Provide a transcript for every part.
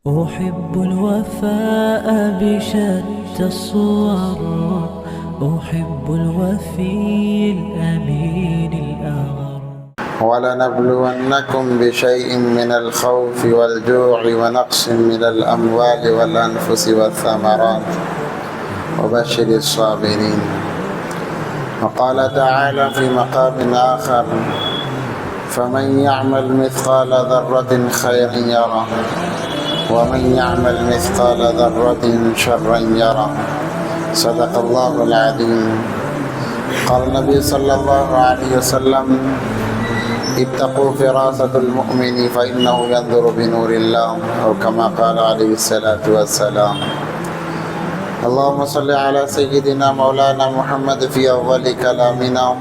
أحب الوفاء بشتى الصور، أحب الوفي الأمين الأغر. ولنبلونكم بشيء من الخوف والجوع ونقص من الأموال والأنفس والثمرات وبشر الصابرين. وقال تعالى في مقام آخر: فمن يعمل مثقال ذرة خيرا يره ومن يعمل مثقال ذرة شرا يره. صدق الله العظيم. قال النبي صلى الله عليه وسلم: اتقوا فراسة المؤمن فإنه ينظر بنور الله، أو كما قال عليه الصلاة والسلام. اللهم صل على سيدنا مولانا محمد في أول كلامنا،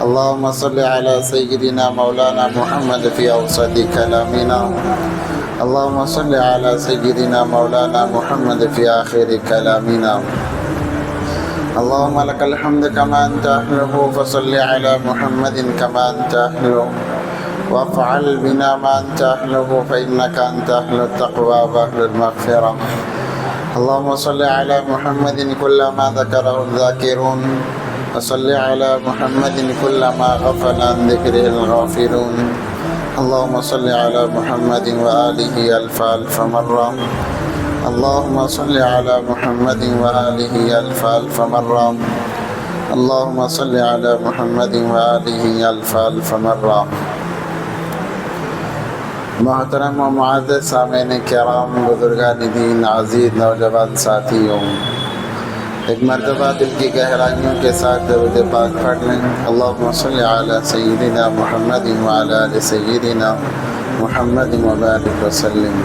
اللهم صل على سيدنا مولانا محمد في أوسط كلامنا، اللهم صل على سيدنا مولانا محمد في آخر كلامنا. اللهم لك الحمد كما أنت أهله، فصل على محمد كما أنت أهله، وافعل بنا ما أنت أهله، فإنك أنت أهل التقوى وأهل المغفرة. اللهم صل على محمد كلما ذكره الذاكرون، وصل على محمد كلما غفل عن ذكره الغافلون. اللهم صل على محمد وآله ألف مرة. اللهم صل على محمد وآله ألف مرة. اللهم صل على محمد وآله ألف مرة. محترم و معزز سامعین کرام، بزرگان دین، عزیز نوجوان ساتھیوں، ایک مرتبہ دل کی گہرائیوں کے ساتھ درود پاک پڑھ لیں۔ اللہم صلی علی سیدنا محمد وعلی آل سیدنا محمد وبارک وسلم۔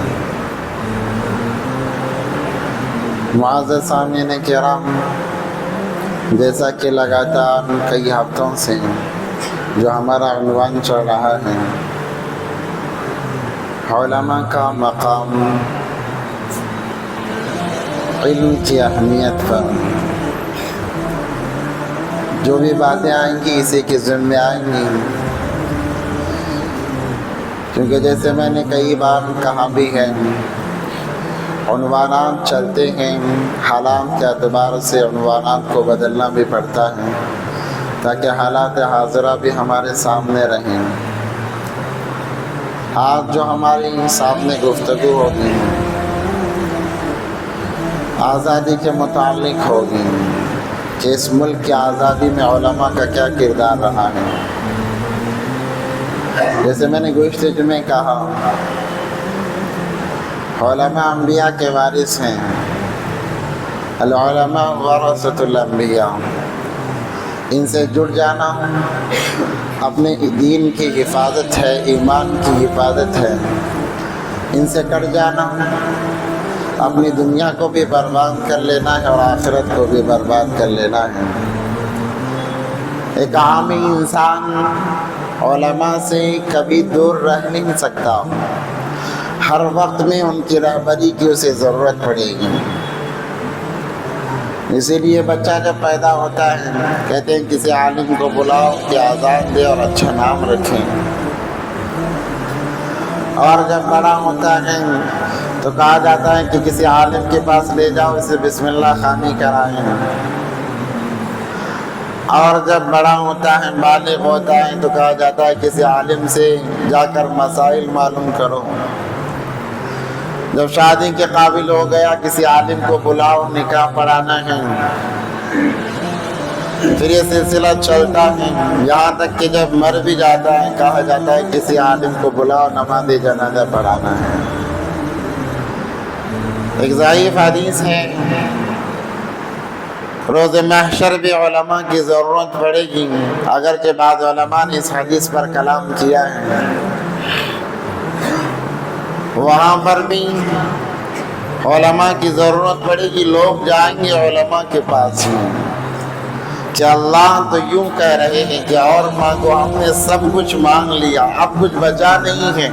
معزز سامعین کرام، جیسا کہ لگاتار کئی ہفتوں سے جو ہمارا عنوان چل رہا ہے، علماء کا مقام، علم کی اہمیت پر، جو بھی باتیں آئیں گی اسی کے ذمہ آئیں گی، کیونکہ جیسے میں نے کئی بار کہا بھی ہے، عنوانات چلتے ہیں، حالات کے اعتبار سے عنوانات کو بدلنا بھی پڑتا ہے تاکہ حالات حاضرہ بھی ہمارے سامنے رہیں۔ آج جو ہماری سامنے گفتگو ہوگی آزادی کے متعلق ہوگی کہ اس ملک کی آزادی میں علماء کا کیا کردار رہا ہے۔ جیسے میں نے گزشتہ جمعے کہا، علماء انبیاء کے وارث ہیں، العلماء ورثۃ الانبیاء۔ ان سے جڑ جانا اپنے دین کی حفاظت ہے، ایمان کی حفاظت ہے۔ ان سے کٹ جانا اپنی دنیا کو بھی برباد کر لینا ہے اور آخرت کو بھی برباد کر لینا ہے۔ ایک عامی انسان علماء سے کبھی دور رہ نہیں سکتا، ہر وقت میں ان کی رہبری کی اسے ضرورت پڑے گی۔ اسی لیے بچہ جب پیدا ہوتا ہے کہتے ہیں کسی عالم کو بلاؤ کہ آزاد دے اور اچھا نام رکھیں، اور جب بڑا ہوتا ہے تو کہا جاتا ہے کہ کسی عالم کے پاس لے جاؤ، اسے بسم اللہ خوانی کرائیں، اور جب بڑا ہوتا ہے، بالغ ہوتا ہے، تو کہا جاتا ہے کسی عالم سے جا کر مسائل معلوم کرو۔ جب شادی کے قابل ہو گیا کسی عالم کو بلاؤ، نکاح پڑھانا ہے۔ پھر یہ سلسلہ چلتا ہے یہاں تک کہ جب مر بھی جاتا ہے کہا جاتا ہے کسی عالم کو بلاؤ، نماز جنازہ پڑھانا ہے۔ ایک ضعیف حدیث ہے، روز محشر بھی علماء کی ضرورت پڑے گی، اگرچہ بعض علماء نے اس حدیث پر کلام کیا ہے۔ وہاں پر بھی علماء کی ضرورت پڑے گی، لوگ جائیں گے علماء کے پاس کہ اللہ تو یوں کہہ رہے ہیں کہ اور مانگو، ہم نے سب کچھ مانگ لیا، اب کچھ بچا نہیں ہے،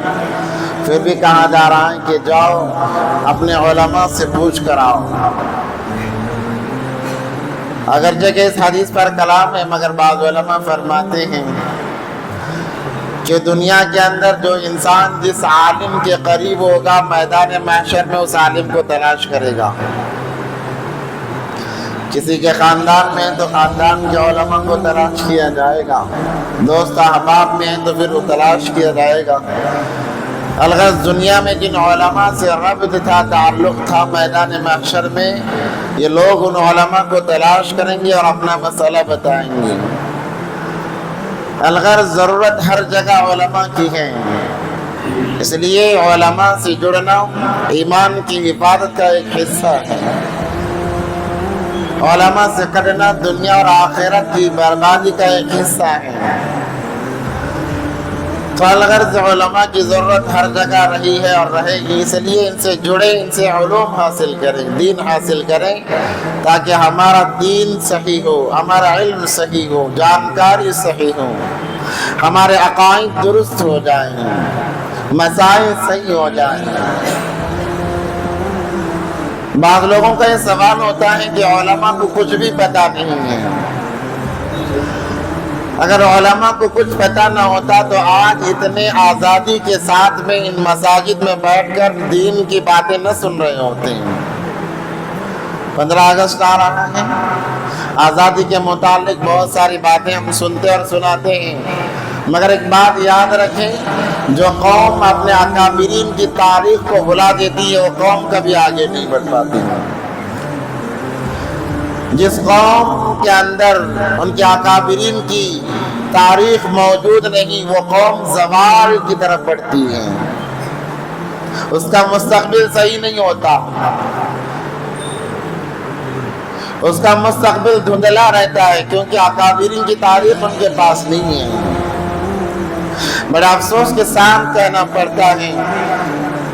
پھر بھی کہا جا رہا ہے کہ جاؤ اپنے علماء سے پوچھ کر آؤ۔ اگرچہ کہ اس حدیث پر کلام ہے، مگر بعض علماء فرماتے ہیں کہ دنیا کے اندر جو انسان جس عالم کے قریب ہوگا میدان محشر میں اس عالم کو تلاش کرے گا. کسی کے خاندان میں تو خاندان کے علماء کو تلاش کیا جائے گا، دوست احباب میں تو پھر وہ تلاش کیا جائے گا. الغرض دنیا میں جن علماء سے ربط تھا، تعلق تھا، میدان محشر میں یہ لوگ ان علماء کو تلاش کریں گے اور اپنا مسئلہ بتائیں گے. الغرض ضرورت ہر جگہ علماء کی ہے، اس لیے علماء سے جڑنا ایمان کی حفاظت کا ایک حصہ ہے. علماء سے کٹنا دنیا اور آخرت کی بربادی کا ایک حصہ ہے. تو الغرض علماء کی ضرورت ہر جگہ رہی ہے اور رہے گی، اس لیے ان سے جڑے، ان سے علوم حاصل کریں، دین حاصل کریں، تاکہ ہمارا دین صحیح ہو، ہمارا علم صحیح ہو، جانکاری صحیح ہو، ہمارے عقائد درست ہو جائیں، مسائل صحیح ہو جائیں. بعض لوگوں کا یہ سوال ہوتا ہے کہ علماء کو کچھ بھی پتہ نہیں ہے. اگر علماء کو کچھ پتہ نہ ہوتا تو آج اتنے آزادی کے ساتھ میں ان مساجد میں بیٹھ کر دین کی باتیں نہ سن رہے ہوتے ہیں. 15 اگست آ رہا ہے، آزادی کے متعلق بہت ساری باتیں ہم سنتے اور سناتے ہیں، مگر ایک بات یاد رکھیں، جو قوم اپنے اکابرین کی تاریخ کو بھلا دیتی ہے وہ قوم کبھی آگے نہیں بڑھ پاتی. جس قوم کے اندر ان کے اکابرین کی تاریخ موجود نہیں وہ قوم زوال کی طرف بڑھتی ہے، اس کا مستقبل صحیح نہیں ہوتا، اس کا مستقبل دھندلا رہتا ہے، کیونکہ اکابرین کی تاریخ ان کے پاس نہیں ہے. بڑا افسوس کے ساتھ کہنا پڑتا ہے،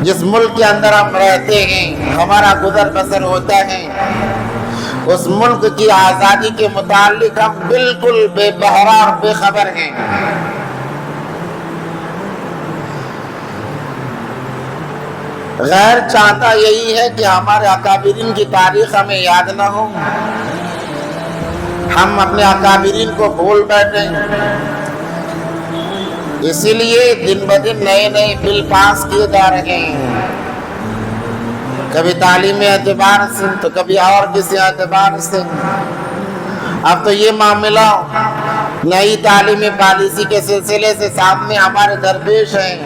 جس ملک کے اندر ہم رہتے ہیں، ہمارا گزر بسر ہوتا ہے، اس ملک کی آزادی کے متعلق ہم بالکل بے بہرا اور بے خبر ہیں. غیر چاہتا یہی ہے کہ ہمارے اکابرین کی تاریخ ہمیں یاد نہ ہو، ہم اپنے اکابرین کو بھول بیٹھیں. اسی لیے دن بدن نئے نئے بل پاس کیے جا رہے ہیں، کبھی تعلیمی اعتبار سے تو کبھی اور کسی اعتبار سے. اب تو یہ معاملہ نئی تعلیمی پالیسی کے سلسلے سے سامنے ہمارے درپیش ہے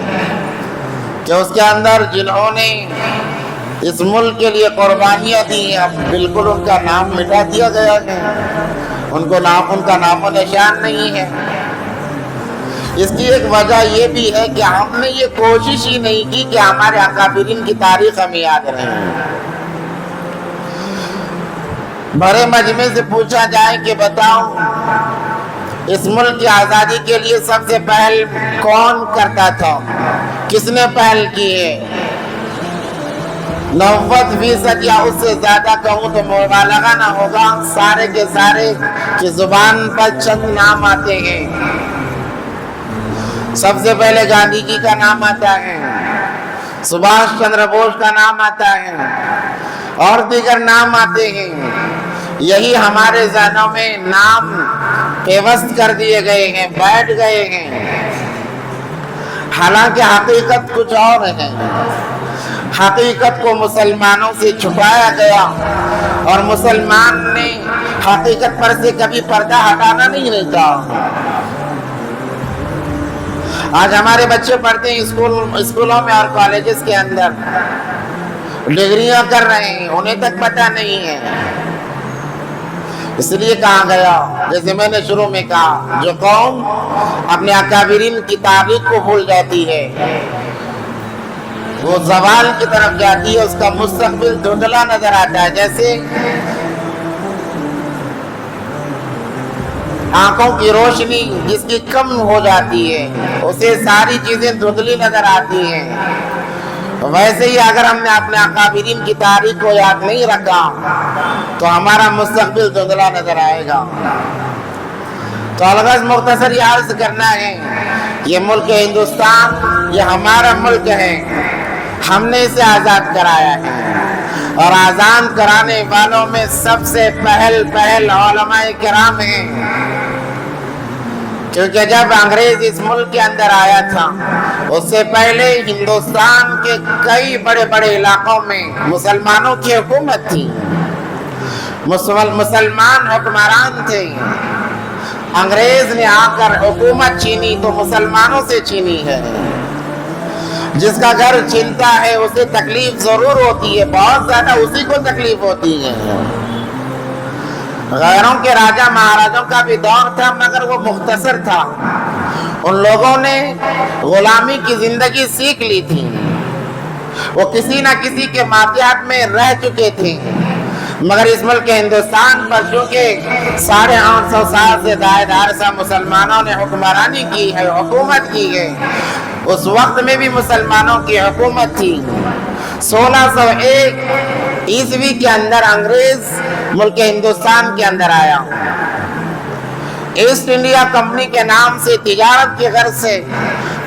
کہ اس کے اندر جنہوں نے اس ملک کے لیے قربانیاں دی ہیں اب بالکل ان کا نام مٹا دیا گیا ہے، ان کا نام و نشان نہیں ہے. اس کی ایک وجہ یہ بھی ہے کہ ہم نے یہ کوشش ہی نہیں کی کہ ہمارے اکابرین کی تاریخ ہمیں یاد رہے. بڑے مجمع سے پوچھا جائے کہ بتاؤ اس ملک کی آزادی کے لیے سب سے پہل کون کرتا تھا، کس نے پہل کی ہے؟ 90% یا اس سے زیادہ کہوں تو مبالغہ نہ ہوگا، سارے کے سارے کی زبان پر چند نام آتے ہیں. سب سے پہلے گاندھی جی کا نام آتا ہے، سبھاش چندر بوس کا نام آتا ہے اور دیگر نام آتے ہیں. یہی ہمارے ذہنوں میں نام پیوست کر دیے گئے ہیں، بیٹھ گئے ہیں، حالانکہ حقیقت کچھ اور ہے. حقیقت کو مسلمانوں سے چھپایا گیا اور مسلمان نے حقیقت پر سے کبھی پردہ ہٹانا نہیں رہتا. آج ہمارے بچے پڑھتے ہیں اسکولوں میں اور کالجز کے اندر، ڈگریاں کر رہے ہیں، انہیں تک پتہ نہیں ہے. اس لیے کہا گیا، جیسے میں نے شروع میں کہا، جو قوم اپنے اکابرین کی تاریخ کو بھول جاتی ہے وہ زوال کی طرف جاتی ہے، اس کا مستقبل دھندلا نظر آتا ہے. جیسے آنکھوں کی روشنی جس کی کم ہو جاتی ہے اسے ساری چیزیں دھندلی نظر آتی ہیں، ویسے ہی اگر ہم نے اپنے اکابرین کی تاریخ کو یاد نہیں رکھا تو ہمارا مستقبل دھندلا نظر آئے گا. تو الغرض مختصر یہ عرض کرنا ہے، یہ ملک ہندوستان یہ ہمارا ملک ہے، ہم نے اسے آزاد کرایا ہے اور آزاد کرانے والوں میں سب سے پہل علماء کرام ہیں. کیونکہ جب انگریز اس ملک کے اندر آیا تھا اس سے پہلے ہندوستان کے کئی بڑے بڑے علاقوں میں مسلمانوں کی حکومت تھی، مسلمان حکمران تھے۔ انگریز نے آ کر حکومت چھینی تو مسلمانوں سے چھینی ہے۔ جس کا گھر چھنتا ہے اسے تکلیف ضرور ہوتی ہے، بہت زیادہ اسی کو تکلیف ہوتی ہے۔ غیروں کے راجہ مہاراجوں کا بھی دور تھا مگر وہ مختصر تھا، ان لوگوں نے غلامی کی زندگی سیکھ لی تھی، وہ کسی نہ کسی کے ماتحت میں رہ چکے تھے، مگر اس ملک ہندوستان پر چونکہ 850 سال سے زائد عرصہ مسلمانوں نے حکمرانی کی ہے، حکومت کی ہے، اس وقت میں بھی مسلمانوں کی حکومت تھی۔ 1601 عیسوی کے اندر انگریز ملک ہندوستان کے اندر آیا، ایسٹ انڈیا کمپنی کے نام سے تجارت کی غرض سے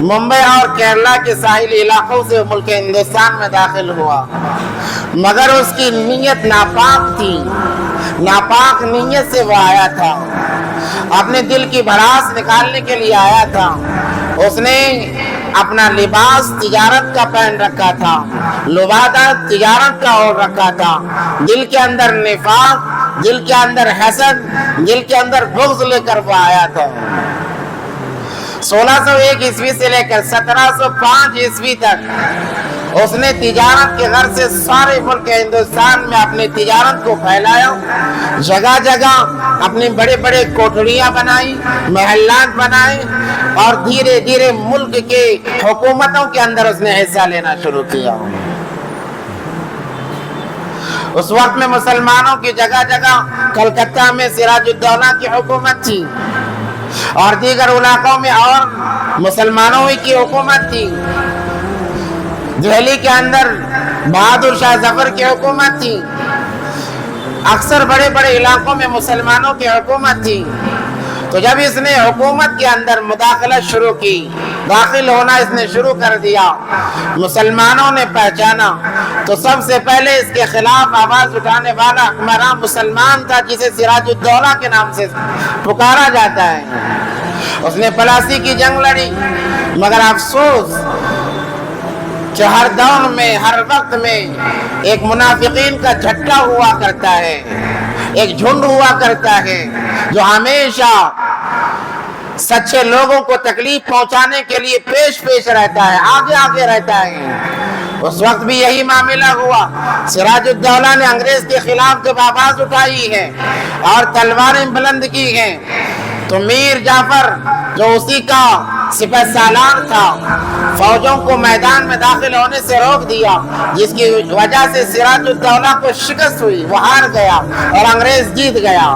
ممبئی اور کیرلا کے ساحلی علاقوں سے ملک ہندوستان میں داخل ہوا، مگر اس کی نیت ناپاک تھی، ناپاک نیت سے وہ آیا تھا، اپنے دل کی بھڑاس نکالنے کے لیے آیا تھا۔ اس نے اپنا لباس تجارت کا پہن رکھا تھا، لبادہ تجارت کا اوڑھ رکھا تھا، دل کے اندر نفاق، دل کے اندر حسد، دل کے اندر بغض لے کر وہ آیا تھا۔ 1601 عیسوی سے لے کر 1705 عیسوی تک اس نے تجارت کے غرض سے سارے ملک ہندوستان میں اپنی تجارت کو پھیلایا، جگہ جگہ اپنی بڑے بڑے کوٹڑیاں بنائی، محلات بنائے، اور دھیرے دھیرے ملک کے حکومتوں کے اندر اس نے حصہ لینا شروع کیا۔ اس وقت میں مسلمانوں کی جگہ جگہ کلکتہ میں سراج الدولہ کی حکومت تھی اور دیگر علاقوں میں اور مسلمانوں کی حکومت تھی۔ دہلی کے اندر بہادر شاہ ظفر کی حکومت تھی، اکثر بڑے بڑے علاقوں میں مسلمانوں کی حکومت تھی۔ تو جب اس نے حکومت کے اندر مداخلت شروع کی، داخل ہونا اس نے شروع کر دیا، مسلمانوں نے پہچانا تو سب سے پہلے اس کے خلاف آواز اٹھانے والا حکمران مسلمان تھا جسے سراج الدولہ کے نام سے پکارا جاتا ہے۔ اس نے پلاسی کی جنگ لڑی، مگر افسوس کہ ہر دور میں، ہر وقت میں ایک منافقین کا جھٹا ہوا کرتا ہے، ایک جھنڈ ہوا کرتا ہے جو ہمیشہ سچے لوگوں کو تکلیف پہنچانے کے لیے پیش رہتا ہے، آگے آگے رہتا ہے۔ اس وقت بھی یہی معاملہ ہوا۔ سراج الدولہ نے انگریز کے خلاف جب آواز اٹھائی ہے اور تلواریں بلند کی ہیں تو میر جعفر جو اسی کا سپہ سالار تھا، فوجوں کو میدان میں داخل ہونے سے روک دیا، جس کی وجہ سے سراج الدولہ کو شکست ہوئی، وہ ہار گیا اور انگریز جیت گیا۔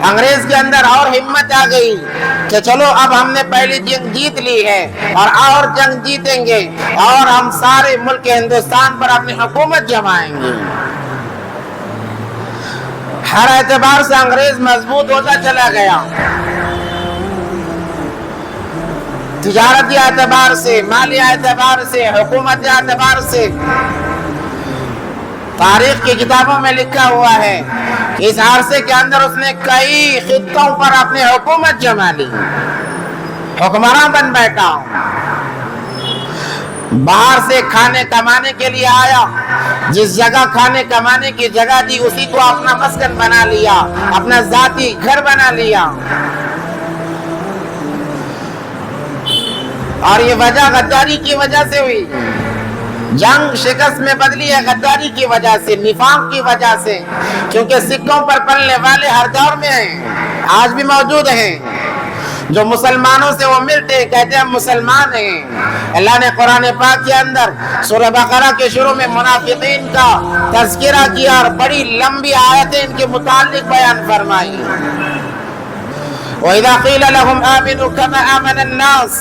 انگریز کے اندر اور ہمت آ گئی کہ چلو اب ہم نے پہلی جنگ جیت لی ہے اور جنگ جیتیں گے اور ہم سارے ملک ہندوستان پر اپنی حکومت جمائیں گے۔ ہر اعتبار سے انگریز مضبوط ہوتا چلا گیا، تجارتی اعتبار سے، مالی اعتبار سے، حکومتی اعتبار سے۔ تاریخ کی کتابوں میں لکھا ہوا ہے کہ اس عرصے کے اندر اس نے کئی خطوں پر اپنی حکومت جما لی، حکمراں بن بیٹھا۔ باہر سے کھانے کمانے کے لیے آیا، جس جگہ کھانے کمانے کی جگہ دی اسی کو اپنا مسکن بنا لیا، اپنا ذاتی گھر بنا لیا۔ اور یہ وجہ غداری کی وجہ سے ہوئی، جنگ شکست میں بدلی ہے غداری کی وجہ سے، نفاق کی وجہ سے، کیونکہ سکوں پر پلنے والے ہر دور میں ہیں، آج بھی موجود ہیں۔ جو مسلمانوں سے وہ ملتے ہیں، کہتے ہیں ہم مسلمان ہیں۔ اللہ نے قرآن پاک کے اندر سورہ بقرہ کے شروع میں منافقین کا تذکرہ کیا اور بڑی لمبی آیتیں ان کے متعلق بیان فرمائی۔ وَإِذَا قِيلَ لَهُمْ آمِنُوا كَمَا آمَنَ النَّاسِ،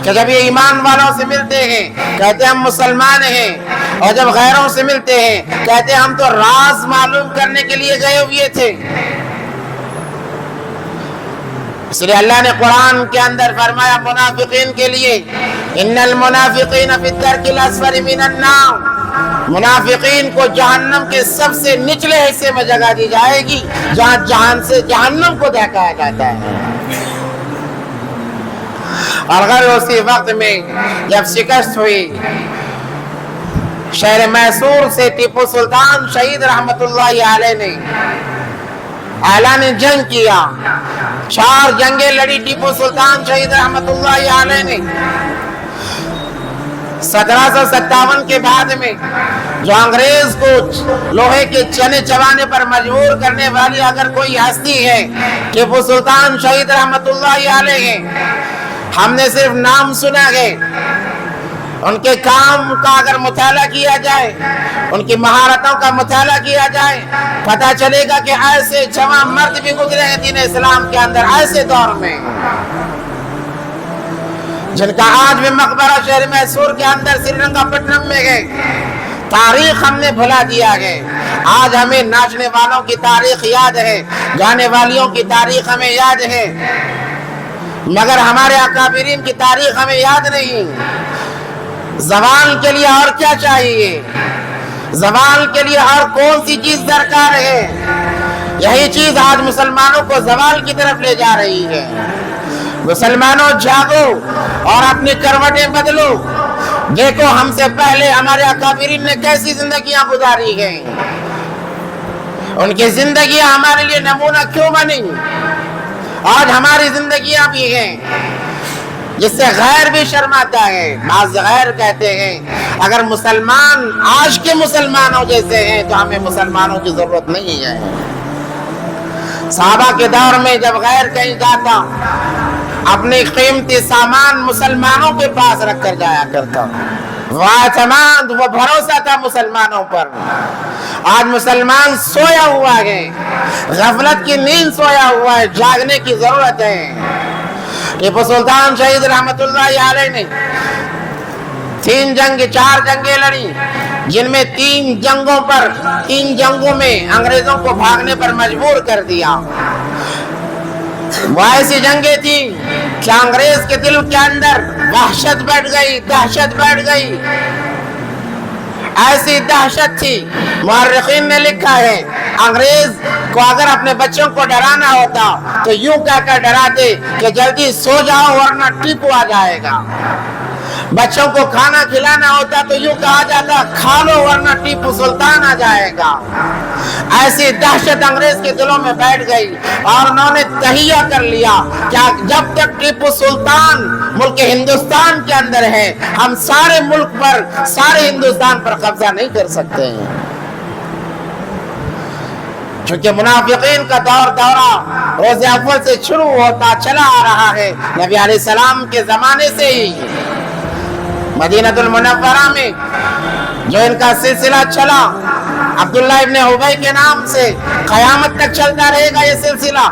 کہ جب یہ ایمان والوں سے ملتے ہیں کہتے ہیں ہم مسلمان ہیں، اور جب غیروں سے ملتے ہیں کہتے ہیں ہم تو راز معلوم کرنے کے لیے گئے ہوئے تھے۔ اس لیے اللہ نے قرآن کے اندر فرمایا منافقین کے لیے ان المنافقین فی الدرک الاسفل من النار، منافقین کو جہنم کے سب سے نچلے حصے میں جگہ دی جائے گی جہاں جہنم کو دہکایا جاتا ہے۔ اور اگر اسی وقت میں جب شکست ہوئی شہر میسور سے ٹیپو سلطان شہید رحمت اللہ علیہ نے اعلان جنگ کیا، 4 جنگیں لڑی ٹیپو سلطان شہید رحمت اللہ علیہ نے۔ 1757 کے بعد میں جو انگریز کو لوہے کے چنے چبانے پر مجبور کرنے والی اگر کوئی ہستی ہے ٹیپو سلطان شہید رحمت اللہ علیہ ہے۔ ہم نے صرف نام سنا ہے، ان کے کام کا اگر مطالعہ کیا جائے، ان کی مہارتوں کا مطالعہ کیا جائے، پتہ چلے گا کہ ایسے جوان مرد بھی گزرے ہیں دین اسلام کے اندر ایسے دور میں، جن کا آج بھی مقبرہ شہر میسور کے اندر سری رنگا پٹنم میں ہے۔ تاریخ ہم نے بھلا دیا ہے، آج ہمیں ناچنے والوں کی تاریخ یاد ہے، گانے والیوں کی تاریخ ہمیں یاد ہے، مگر ہمارے اکابرین کی تاریخ ہمیں یاد نہیں۔ زوال کے لیے اور کیا چاہیے؟ زوال کے لیے اور کون سی چیز درکار ہے؟ یہی چیز آج مسلمانوں کو زوال کی طرف لے جا رہی ہے۔ مسلمانوں جاگو اور اپنی کروٹیں بدلو، دیکھو ہم سے پہلے ہمارے اکابرین نے کیسی زندگیاں گزاری ہیں، ان کی زندگیاں ہمارے لیے نمونہ کیوں بنی؟ آج ہماری زندگیاں بھی ہیں جس سے غیر بھی شرماتا ہے۔ بعض غیر کہتے ہیں اگر مسلمان آج کے مسلمانوں جیسے ہیں تو ہمیں مسلمانوں کی ضرورت نہیں ہے۔ صحابہ کے دور میں جب غیر کہیں جاتا اپنی قیمتی سامان مسلمانوں کے پاس رکھ کر جایا کرتا، وہ اعتماد وہ بھروسہ تھا مسلمانوں پر۔ آج مسلمان سویا ہوا ہے، غفلت کی نیند سویا ہوا ہے، جاگنے کی ضرورت ہے۔ ٹیپو سلطان شہید رحمت اللہ علیہ نے 4 جنگیں لڑی، جن میں 3 جنگوں میں انگریزوں کو بھاگنے پر مجبور کر دیا۔ وہ ایسی جنگیں تھیں کہ انگریز کے دل کے اندر وحشت بیٹھ گئی، دہشت بیٹھ گئی، ایسی دہشت تھی۔ مورخین نے لکھا ہے انگریز کو اگر اپنے بچوں کو ڈرانا ہوتا تو یوں کہہ کر ڈراتے کہ جلدی سو جاؤ ورنہ ٹیپو آ جائے گا۔ بچوں کو کھانا کھلانا ہوتا تو یوں کہا جاتا کھا لو ورنہ ٹیپو سلطان آ جائے گا۔ ایسی دہشت انگریز کے دلوں میں بیٹھ گئی اور انہوں نے تہیہ کر لیا کہ جب تک ٹیپو سلطان ملک ہندوستان کے اندر ہے ہم سارے ملک پر، سارے ہندوستان پر قبضہ نہیں کر سکتے ہیں۔ چونکہ منافقین کا دورہ روز اول سے شروع ہوتا چلا آ رہا ہے، نبی علیہ السلام کے زمانے سے ہی مدینہ المنورہ میں جو ان کا سلسلہ چلا عبداللہ ابن ابی کے نام سے، قیامت تک چلتا رہے گا یہ سلسلہ۔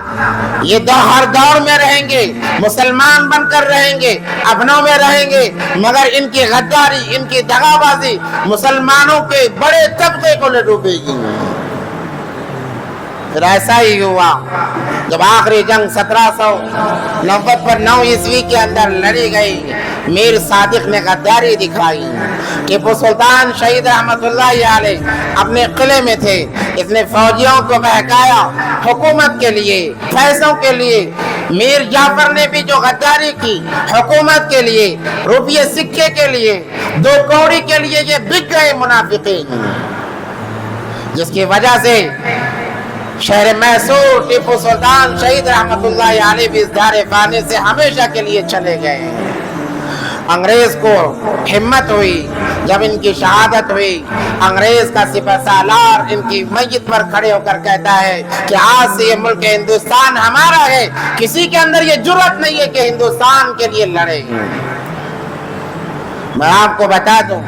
یہ ہر دور میں رہیں گے، مسلمان بن کر رہیں گے، اپنوں میں رہیں گے، مگر ان کی غداری، ان کی دغا بازی مسلمانوں کے بڑے طبقے کو نہ ڈوبے گی۔ پھر ایسا ہی ہوا جب آخری جنگ 1799 عیسوی کے اندر لڑی گئی، میر صادق نے غداری دکھائی۔ ٹیپو سلطان شہید رحمت اللہ علیہ اپنے قلعے میں تھے، اس نے فوجیوں کو بہکایا حکومت کے لیے، پیسوں کے لیے۔ میر جعفر نے بھی جو غداری کی حکومت کے لیے، روپیے سکے کے لیے، 2 کوڑی کے لیے، یہ بک گئے منافقین، جس کی وجہ سے شہر میسور ٹیپو سلطان شہید رحمت اللہ علیہ بھی اس دار فانی سے ہمیشہ کے لیے چلے گئے۔ انگریز کو ہمت ہوئی جب ان کی شہادت ہوئی، انگریز کا سپہ سالار ان کی میت پر کھڑے ہو کر کہتا ہے کہ آج سے یہ ملک ہندوستان ہمارا ہے، کسی کے اندر یہ جرأت نہیں ہے کہ ہندوستان کے لیے لڑے۔ میں آپ کو بتا دوں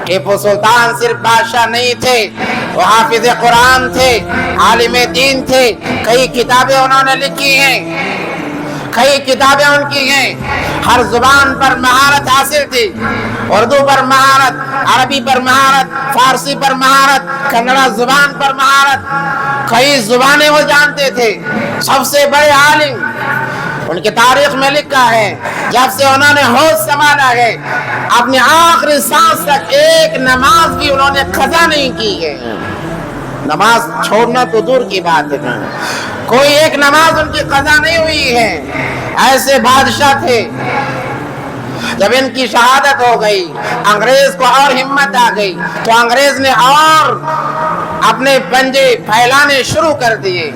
ٹیپو سلطان صرف بادشاہ نہیں تھے، وہ حافظ قرآن تھے، عالم دین تھے، کئی کتابیں انہوں نے لکھی ہیں، کئی کتابیں ان کی ہیں، ہر زبان پر مہارت حاصل تھی، اردو پر مہارت، عربی پر مہارت، فارسی پر مہارت، کنڑا زبان پر مہارت، کئی زبانیں وہ جانتے تھے، سب سے بڑے عالم۔ ان کی تاریخ میں لکھا ہے جب سے انہوں نے ہوش سنبھالا ہے اپنی آخری سانس تک ایک نماز بھی انہوں نے قضا نہیں کی ہے. نماز چھوڑنا تو دور کی بات ہے، کوئی ایک نماز ان کی قضا نہیں ہوئی ہے. ایسے بادشاہ تھے. جب ان کی شہادت ہو گئی انگریز کو اور ہمت آ گئی تو انگریز نے اور اپنے پنجے پھیلانے شروع کر دیے.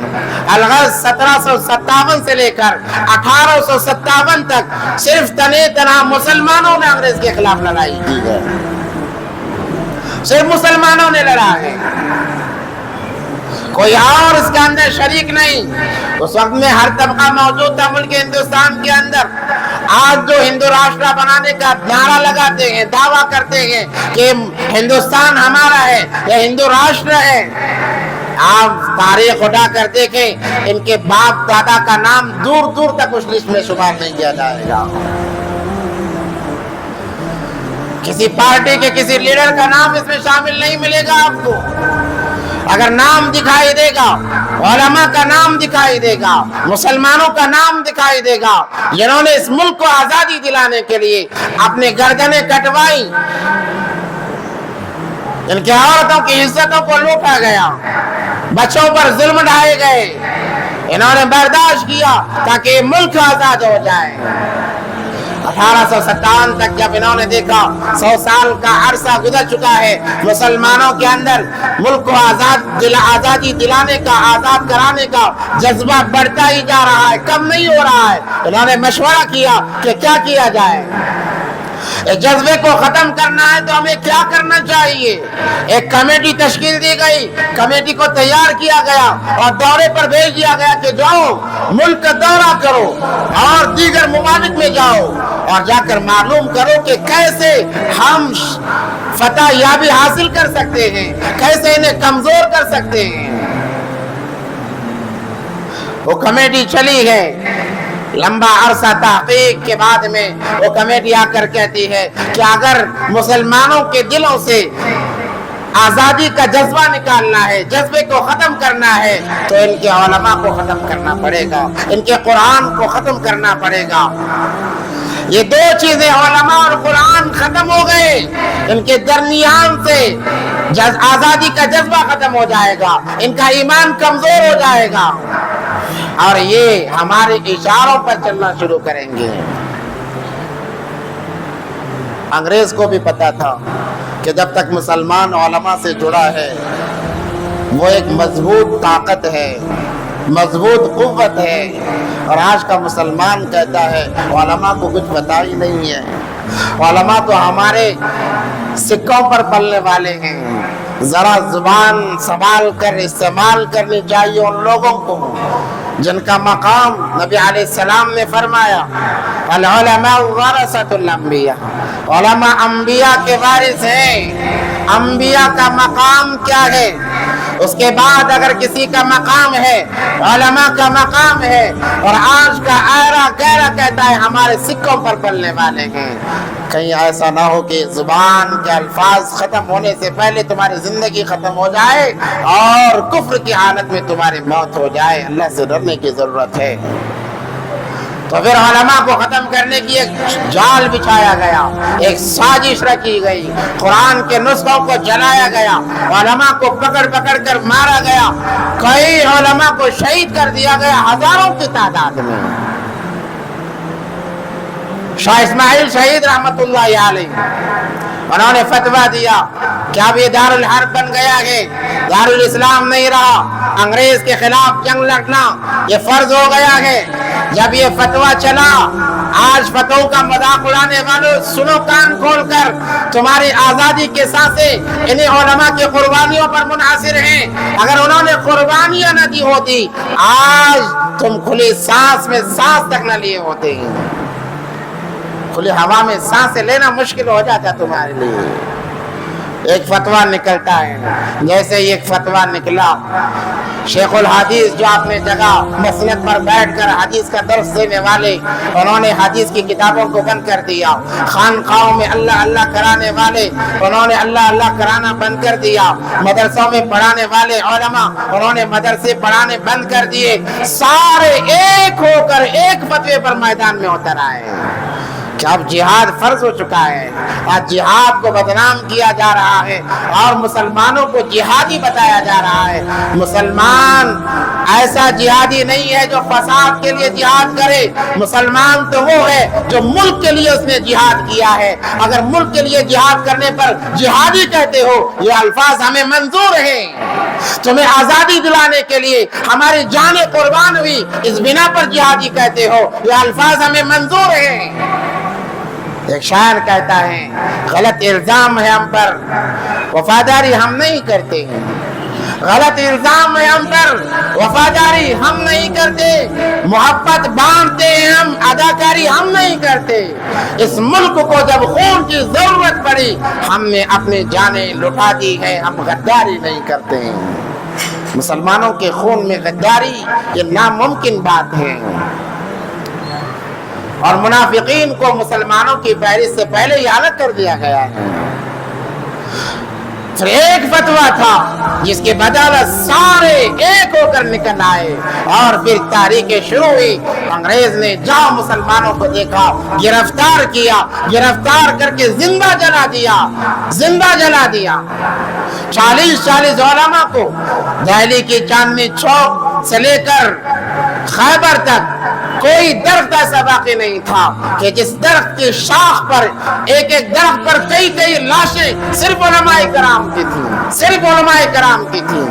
الغرض 1757 سے لے کر 1857 تک صرف تنہا مسلمانوں نے انگریز کے خلاف لڑائی کی ہے، صرف مسلمانوں نے لڑا ہے، کوئی اور اس کے اندر شریک نہیں. اس وقت میں ہر طبقہ موجود تھا ملک ہندوستان کے اندر. آج جو ہندو راشٹر بنانے کا نعرہ لگاتے ہیں، دعویٰ کرتے ہیں کہ ہندوستان ہمارا ہے، یہ ہندو راشٹر ہے، آپ تاریخ اٹھا کر دیکھیں ان کے باپ دادا کا نام دور دور تک اس لسٹ میں شمار نہیں کیا جائے گا. کسی پارٹی کے کسی لیڈر کا نام اس میں شامل نہیں ملے گا آپ کو. اگر نام دکھائی دے گا علماء کا نام دکھائی دے گا، مسلمانوں کا نام دکھائی دے گا جنہوں نے اس ملک کو آزادی دلانے کے لیے اپنی گردنیں کٹوائی، ان کی عورتوں کی عزتوں کو لوٹا گیا، بچوں پر ظلم ڈھائے گئے، انہوں نے برداشت کیا تاکہ یہ ملک آزاد ہو جائے. 1857 تک جب انہوں نے دیکھا 100 سال کا عرصہ گزر چکا ہے، مسلمانوں کے اندر ملک کو آزادی دلانے کا، آزاد کرانے کا جذبہ بڑھتا ہی جا رہا ہے، کم نہیں ہو رہا ہے. انہوں نے مشورہ کیا کہ کیا کیا جائے. اس جذبے کو ختم کرنا ہے تو ہمیں کیا کرنا چاہیے. ایک کمیٹی تشکیل دی گئی، کمیٹی کو تیار کیا گیا اور دورے پر بھیج دیا گیا کہ جاؤ ملک کا دورہ کرو اور دیگر ممالک میں جاؤ اور جا کر معلوم کرو کہ کیسے ہم فتح یابی حاصل کر سکتے ہیں، کیسے انہیں کمزور کر سکتے ہیں. وہ کمیٹی چلی ہے. لمبا عرصہ تحقیق کے بعد میں وہ کمیٹی آ کر کہتی ہے کہ اگر مسلمانوں کے دلوں سے آزادی کا جذبہ نکالنا ہے، جذبے کو ختم کرنا ہے تو ان کے علماء کو ختم کرنا پڑے گا، ان کے قرآن کو ختم کرنا پڑے گا. یہ دو چیزیں علماء اور قرآن ختم ہو گئے، ان کے درمیان سے آزادی کا جذبہ ختم ہو جائے گا، ان کا ایمان کمزور ہو جائے گا اور یہ ہمارے اشاروں پر چلنا شروع کریں گے. انگریز کو بھی پتا تھا کہ جب تک مسلمان علماء سے جڑا ہے وہ ایک مضبوط طاقت ہے، مضبوط قوت ہے. اور آج کا مسلمان کہتا ہے علماء کو کچھ پتا ہی نہیں ہے، علماء تو ہمارے سکوں پر پلنے والے ہیں. ذرا زبان سنبھال کر استعمال کرنی چاہیے ان لوگوں کو جن کا مقام نبی علیہ السلام نے فرمایا العلماء ورثۃ الانبیاء، علماء انبیاء کے وارث ہیں. انبیاء کا مقام کیا ہے؟ اس کے بعد اگر کسی کا مقام ہے علماء کا مقام ہے. اور آج کا آئرہ گہرا کہتا ہے ہمارے سکوں پر پلنے والے ہیں. کہیں ایسا نہ ہو کہ زبان کے الفاظ ختم ہونے سے پہلے تمہاری زندگی ختم ہو جائے اور کفر کی حالت میں تمہاری موت ہو جائے. اللہ سے ڈرنے کی ضرورت ہے. تو پھر علماء کو ختم کرنے کی ایک جال بچھایا گیا، ایک سازش رکھی گئی، قرآن کے نسخوں کو جلایا گیا، علماء کو پکڑ پکڑ کر مارا گیا، کئی علماء کو شہید کر دیا گیا ہزاروں کی تعداد میں. شاہ اسماعیل شہید رحمت اللہ علیہ انہوں نے فتویٰ دیا کہ اب یہ دارالحرب بن گیا ہے، دارالاسلام نہیں رہا، انگریز کے خلاف جنگ لڑنا یہ فرض ہو گیا ہے. جب یہ فتویٰ چلا، آج فتووں کا مذاق اڑانے والوں سنو کان کھول کر، تمہاری آزادی کے سانسیں انہیں علماء کی قربانیوں پر منحصر ہیں. اگر انہوں نے قربانیاں نہ دی ہوتی آج تم کھلی سانس میں سانس تک نہ لیے ہوتے ہیں، کھلی ہوا میں سانسیں لینا مشکل ہو جاتا تمہارے لیے. ایک فتویٰ نکلتا ہے، جیسے ایک فتویٰ نکلا شیخ الحدیث جو اپنے جگہ مسند پر بیٹھ کر حدیث کا درس دینے والے، انہوں نے حدیث کی کتابوں کو بند کر دیا۔ خانقاہوں میں اللہ اللہ کرانے والے، انہوں نے اللہ اللہ کرانا بند کر دیا۔ مدرسوں میں پڑھانے والے علماء، انہوں نے مدرسے پڑھانے بند کر دیے۔ سارے ایک ہو کر ایک فتوے پر میدان میں اتر آئے کہ اب جہاد فرض ہو چکا ہے۔ آج جہاد کو بدنام کیا جا رہا ہے اور مسلمانوں کو جہادی بتایا جا رہا ہے۔ مسلمان ایسا جہادی نہیں ہے جو فساد کے لیے جہاد کرے، مسلمان تو وہ ہے جو ملک کے لیے اس نے جہاد کیا ہے۔ اگر ملک کے لیے جہاد کرنے پر جہادی کہتے ہو، یہ الفاظ ہمیں منظور ہیں۔ تمہیں آزادی دلانے کے لیے ہماری جانیں قربان ہوئی، اس بنا پر جہادی کہتے ہو، یہ الفاظ ہمیں منظور ہیں۔ ایک شاعر کہتا ہے غلط الزام ہے ہم پر، وفاداری ہم نہیں کرتے ہیں۔ غلط الزام ہے ہم پر، وفاداری ہم نہیں کرتے۔ محبت باندھتے ہیں ہم، اداکاری ہم نہیں کرتے۔ اس ملک کو جب خون کی ضرورت پڑی، ہم نے اپنی جانیں لٹا دی ہے، ہم غداری نہیں کرتے ہیں۔ مسلمانوں کے خون میں غداری یہ ناممکن بات ہے، اور منافقین کو مسلمانوں کی فہرست سے پہلے ہی الگ کر دیا گیا ہے۔ پھر ایک فتویٰ تھا جس کی بدولت سارے ایک ہو کر نکل آئے، اور پھر تحریکیں شروع ہوئی۔ انگریز نے جہاں مسلمانوں کو دیکھا گرفتار کیا، گرفتار کر کے زندہ جلا دیا، زندہ جلا دیا۔ 40 علماء کو دہلی کی چاندنی چوک سے لے کر خیبر تک کوئی درخت ایسا باقی نہیں تھا کہ جس درخت کی شاخ پر ایک درخت پر کئی لاشیں صرف علماء کرام کی تھیں، صرف علماء کرام کی تھیں۔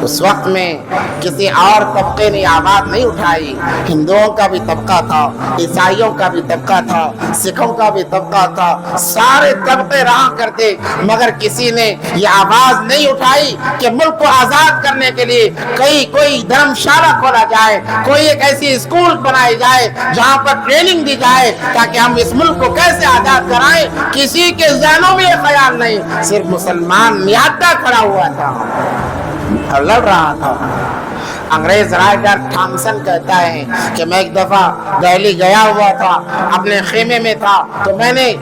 اس وقت میں کسی اور طبقے نے آواز نہیں اٹھائی۔ ہندوؤں کا بھی طبقہ تھا، عیسائیوں کا بھی طبقہ تھا، سکھوں کا بھی طبقہ تھا، سارے طبقے رہا کرتے، مگر کسی نے یہ آواز نہیں اٹھائی کہ ملک کو آزاد کرنے کے لیے کوئی دھرم شالہ کھولا جائے، کوئی ایک ایسی اسکول بنائی جائے جہاں پر ٹریننگ دی جائے تاکہ ہم اس ملک کو کیسے آزاد کرائیں۔ کسی کے ذہنوں میں یہ خیال نہیں، صرف مسلمان میادہ کھڑا ہوا تھا اور لڑ رہا تھا۔ انگریز رائٹر تھامسن کہتا ہے کہ میں ایک دفعہ دہلی گیا ہوا تھا، اپنے خیمے میں تھا، تو میں نے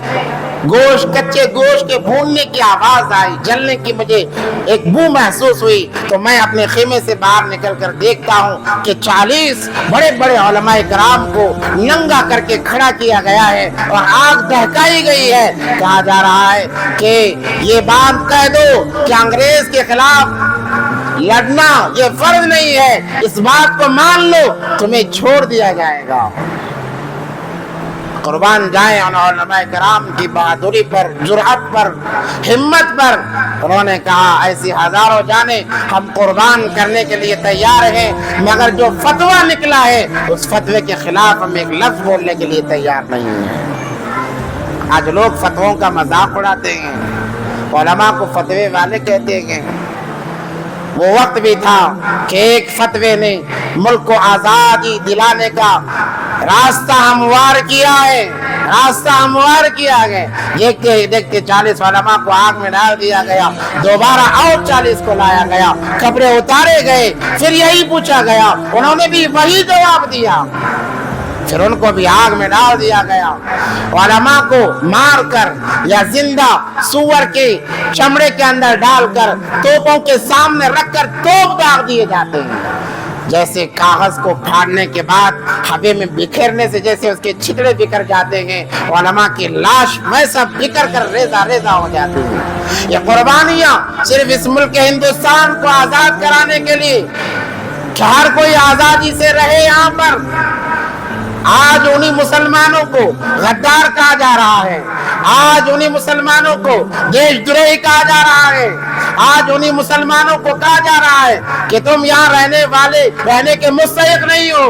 کچے گوشت کے بھوننے کی آواز آئی، جلنے کی مجھے ایک بو محسوس ہوئی، تو میں اپنے خیمے سے باہر نکل کر دیکھتا ہوں کہ 40 بڑے بڑے علماء کرام کو ننگا کر کے کھڑا کیا گیا ہے اور آگ دہکائی گئی ہے۔ کہا جا رہا ہے کہ یہ بات کہہ دو کہ انگریز کے خلاف لڑنا یہ فرض نہیں ہے، اس بات کو مان لو، تمہیں چھوڑ دیا جائے گا۔ قربان جائیں ان علماء کرام کی بہادری پر، جرأت پر، ہمت پر۔ انہوں نے کہا ایسی ہزاروں جانیں ہم قربان کرنے کے لیے تیار ہیں، مگر جو فتویٰ نکلا ہے اس فتوے کے خلاف ہم ایک لفظ بولنے کے لیے تیار نہیں ہیں۔ آج لوگ فتووں کا مذاق اڑاتے ہیں، علماء کو فتوے والے کہتے ہیں۔ وہ وقت بھی تھا کہ ایک فتوے نے ملک کو آزادی دلانے کا راستہ ہموار کیا ہے، راستہ ہموار کیا گیا۔ دیکھتے 40 علماء کو آگ میں ڈال دیا گیا، دوبارہ اور 40 کو لایا گیا، کپڑے اتارے گئے، پھر یہی پوچھا گیا، انہوں نے بھی وہی جواب دیا، پھر ان کو بھی آگ میں ڈال دیا گیا۔ علماء کو مار کر یا زندہ سور کے چمڑے کے اندر ڈال کر توپوں کے سامنے رکھ کر توپ داغ دیے جاتے ہیں، جیسے کاغذ کو پھاڑنے کے بعد ہوے میں بکھیرنے سے جیسے اس کے چھلڑے بکھر جاتے ہیں، علماء کی لاش ویسا بکھر کر ریزہ ہو جاتی ہے۔ یہ قربانیاں صرف اس ملک ہندوستان کو آزاد کرانے کے لیے کہ ہر کوئی آزادی سے رہے یہاں پر۔ آج انہی مسلمانوں کو غدار کہا جا رہا ہے، آج انہی مسلمانوں کو دیش دروہی کہا جا رہا ہے، آج انہی مسلمانوں کو کہا جا رہا ہے کہ تم یہاں رہنے کے مستحق نہیں ہو۔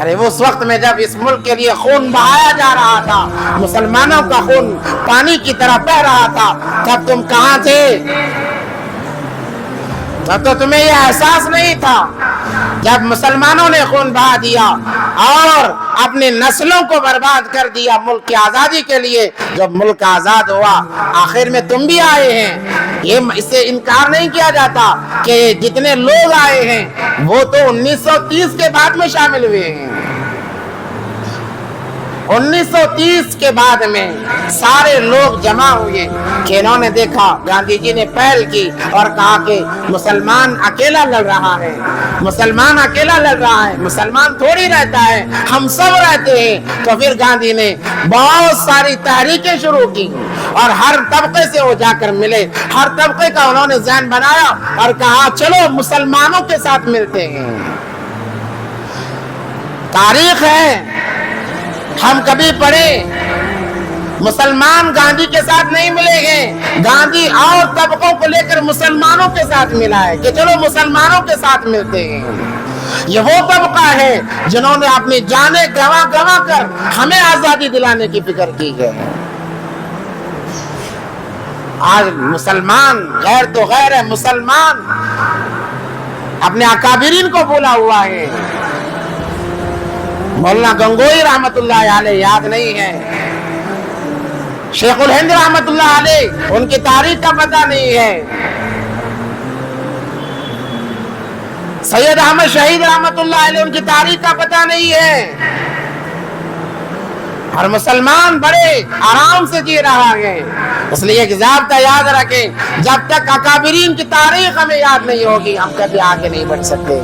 ارے اس وقت میں جب اس ملک کے لیے خون بہایا جا رہا تھا، مسلمانوں کا خون پانی کی طرح بہ رہا تھا، تب تم کہاں تھے؟ تب تو تمہیں یہ احساس نہیں تھا۔ جب مسلمانوں نے خون بہا دیا اور اپنے نسلوں کو برباد کر دیا ملک کی آزادی کے لیے، جب ملک آزاد ہوا، آخر میں تم بھی آئے ہیں، اس سے انکار نہیں کیا جاتا کہ جتنے لوگ آئے ہیں وہ تو 1930 کے بعد میں شامل ہوئے ہیں. 1930 کے بعد میں سارے لوگ جمع ہوئے کہ انہوں نے دیکھا گاندھی جی نے پہل کی اور کہا کہ مسلمان اکیلا لڑ رہا ہے، مسلمان اکیلا لڑ رہا ہے، مسلمان تھوڑی رہتا ہے، ہم سب رہتے ہیں. تو پھر گاندھی نے بہت ساری تحریکیں شروع کی اور ہر طبقے سے وہ جا کر ملے، ہر طبقے کا انہوں نے ذہن بنایا اور کہا چلو مسلمانوں کے ساتھ ملتے ہیں. تاریخ ہے، ہم کبھی پڑھیں مسلمان گاندھی کے ساتھ نہیں ملے گے، گاندھی اور طبقوں کو لے کر مسلمانوں کے ساتھ ملا ہے کہ چلو مسلمانوں کے ساتھ ملتے ہیں. یہ وہ طبقہ ہے جنہوں نے اپنی جانیں گنوا کر ہمیں آزادی دلانے کی فکر کی ہے. آج مسلمان غیر تو غیر ہے، مسلمان اپنے اکابرین کو بھولا ہوا ہے. مولانا گنگوئی رحمت اللہ علیہ یاد نہیں ہے، شیخ الہند رحمت اللہ علیہ ان کی تاریخ کا پتہ نہیں ہے، سید احمد شہید رحمت اللہ علیہ ان کی تاریخ کا پتہ نہیں ہے. ہر مسلمان بڑے آرام سے جی رہا ہے. اس لیے ایک ضابطہ یاد رکھیں، جب تک اکابرین کی تاریخ ہمیں یاد نہیں ہوگی ہم کبھی آگے نہیں بڑھ سکتے.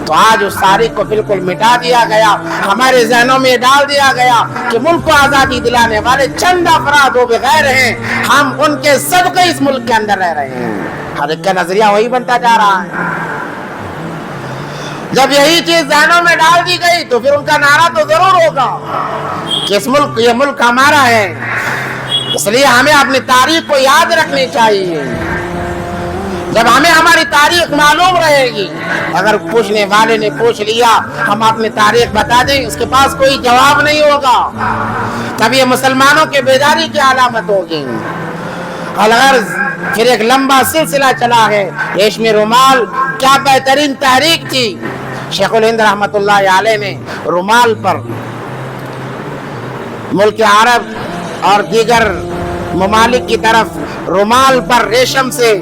تو آج اس تاریخ کو بالکل مٹا دیا گیا، ہمارے ذہنوں میں ڈال دیا گیا کہ ملک کو آزادی دلانے والے چند افراد وہ بغیر ہیں، ہم ان کے صدقے اس ملک کے اندر رہ رہے ہیں. ہر ایک کا نظریہ وہی بنتا جا رہا ہے. جب یہی چیز ذہنوں میں ڈال دی گئی تو پھر ان کا نعرہ تو ضرور ہوگا کہ یہ ملک ہمارا ہے. اس لیے ہمیں اپنی تاریخ کو یاد رکھنی چاہیے. جب ہمیں ہماری تاریخ معلوم رہے گی، اگر پوچھنے والے نے پوچھ لیا ہم اپنی تاریخ بتا دیں اس کے پاس کوئی جواب نہیں ہوگا، تب یہ مسلمانوں کے بیداری کی علامت ہوگی. الغرض پھر ایک لمبا سلسلہ چلا ہے. ریشمی رومال کیا بہترین تحریک تھی. شیخ الہند رحمت اللہ علیہ نے رومال پر ملک عرب اور دیگر ممالک کی طرف رومال پر ریشم سے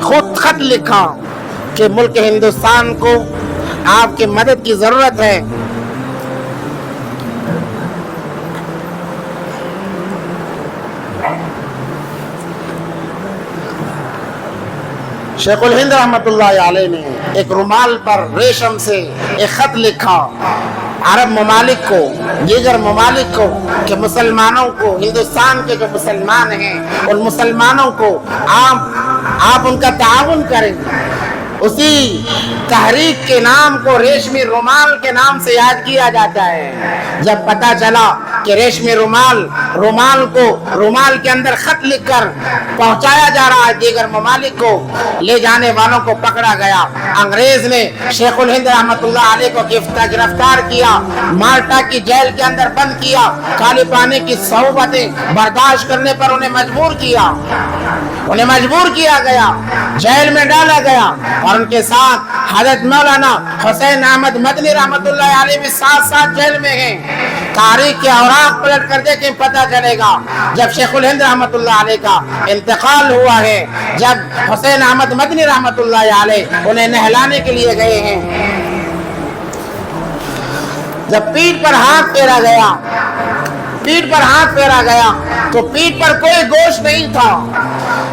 خود خط لکھا کہ ملک ہندوستان کو آپ کی مدد کی ضرورت ہے. شیخ الہند رحمت اللہ علیہ نے ایک رومال پر ریشم سے ایک خط لکھا عرب ممالک کو، دیگر ممالک کو کہ مسلمانوں کو، ہندوستان کے جو مسلمان ہیں ان مسلمانوں کو آپ ان کا تعاون کریں. اسی تحریک کے نام کو ریشمی رومال کے نام سے یاد کیا جاتا ہے. جب پتہ چلا کہ ریشمی رومال کے اندر خط لکھ کر پہنچایا جا رہا ہے دیگر ممالک کو، لے جانے والوں کو پکڑا گیا. انگریز نے شیخ الہند رحمت اللہ علیہ کو گرفتار کیا، مالٹا کی جیل کے اندر بند کیا، کالے پانی کی صحبتیں برداشت کرنے پر انہیں مجبور کیا گیا، جیل میں ڈالا گیا. اور ان کے ساتھ حضرت مولانا حسین احمد مدنی رحمت اللہ علیہ بھی ساتھ جیل میں ہیں. تاریخ کے اوراق پلٹ کر دیکھیں پتہ چلے گا جب شیخ الہند رحمت اللہ علیہ کا انتقال ہوا ہے، جب حسین احمد مدنی رحمت اللہ علیہ انہیں نہلانے کے لیے گئے ہیں، جب پیٹھ پر ہاتھ پھیرا گیا تو پیٹھ پر کوئی گوشت نہیں تھا.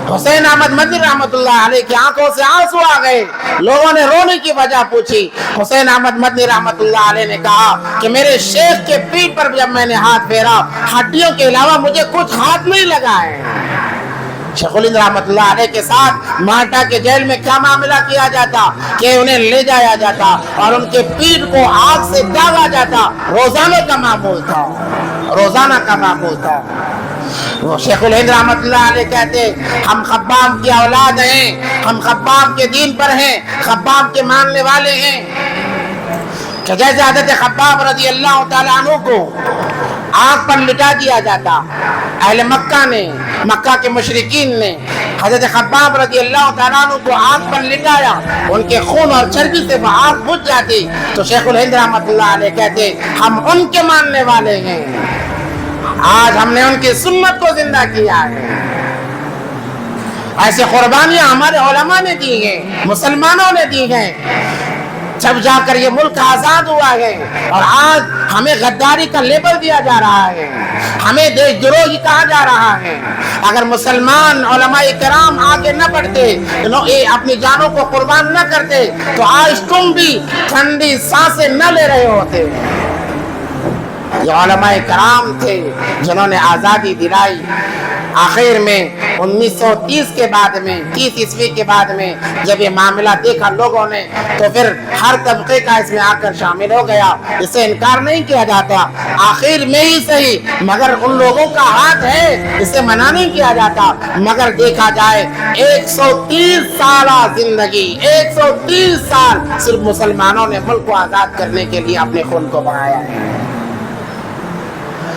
حسین احمد مدنی رحمت اللہ علیہ کی آنکھوں سے آنسو آ گئے. لوگوں نے رونے کی وجہ پوچھی. حسین احمد مدنی رحمت اللہ علیہ نے کہا کہ میرے شیخ کے پیٹھ پر جب میں نے ہاتھ پھیرا ہڈیوں کے علاوہ مجھے کچھ ہاتھ نہیں لگا ہے. شیخ الہند رحمت اللہ علیہ کے ساتھ مالٹا کے جیل میں کیا معاملہ کیا جاتا کہ انہیں لے جایا جاتا اور ان کے پیٹھ کو آگ سے داغا جاتا. روزانہ کا معمول تھا. وہ شیخ الہند رحمت اللہ علیہ کہتے ہم خباب کی اولاد ہیں، ہم خباب کے دین پر ہیں، خباب کے ماننے والے ہیں. کہ جیسے حضرت خباب رضی اللہ تعالیٰ عنہ کو آگ پر لٹا دیا جاتا، اہل مکہ کے مشرکین نے حضرت خباب رضی اللہ تعالیٰ عنہ کو آگ پر لٹایا، ان کے خون اور چربی سے وہ آگ بجھ جاتی. تو شیخ الہند رحمت اللہ علیہ کہتے ہم ان کے ماننے والے ہیں، آج ہم نے ان کی سنت کو زندہ کیا ہے. ایسے قربانیاں ہمارے علماء نے دی ہیں، مسلمانوں نے دی ہیں، جب جا کر یہ ملک آزاد ہوا ہے۔ اور آج ہمیں غداری کا لیبل دیا جا رہا ہے، ہمیں دیش دروہی کہا جا رہا ہے۔ اگر مسلمان علماء کرام آگے نہ بڑھتے، اپنی جانوں کو قربان نہ کرتے، تو آج تم بھی ٹھنڈی سانسیں نہ لے رہے ہوتے۔ یہ علماء کرام تھے جنہوں نے آزادی دلائی۔ آخر میں 1930 کے بعد میں 30 عیسوی کے بعد میں جب یہ معاملہ دیکھا لوگوں نے، تو پھر ہر طبقے کا اس میں آ کر شامل ہو گیا۔ اس سے انکار نہیں کیا جاتا، آخر میں ہی صحیح، مگر ان لوگوں کا ہاتھ ہے، اسے منع نہیں کیا جاتا۔ مگر دیکھا جائے 130 سالہ زندگی، 130 سال صرف مسلمانوں نے ملک کو آزاد کرنے کے لیے اپنے خون کو بہایا ہے۔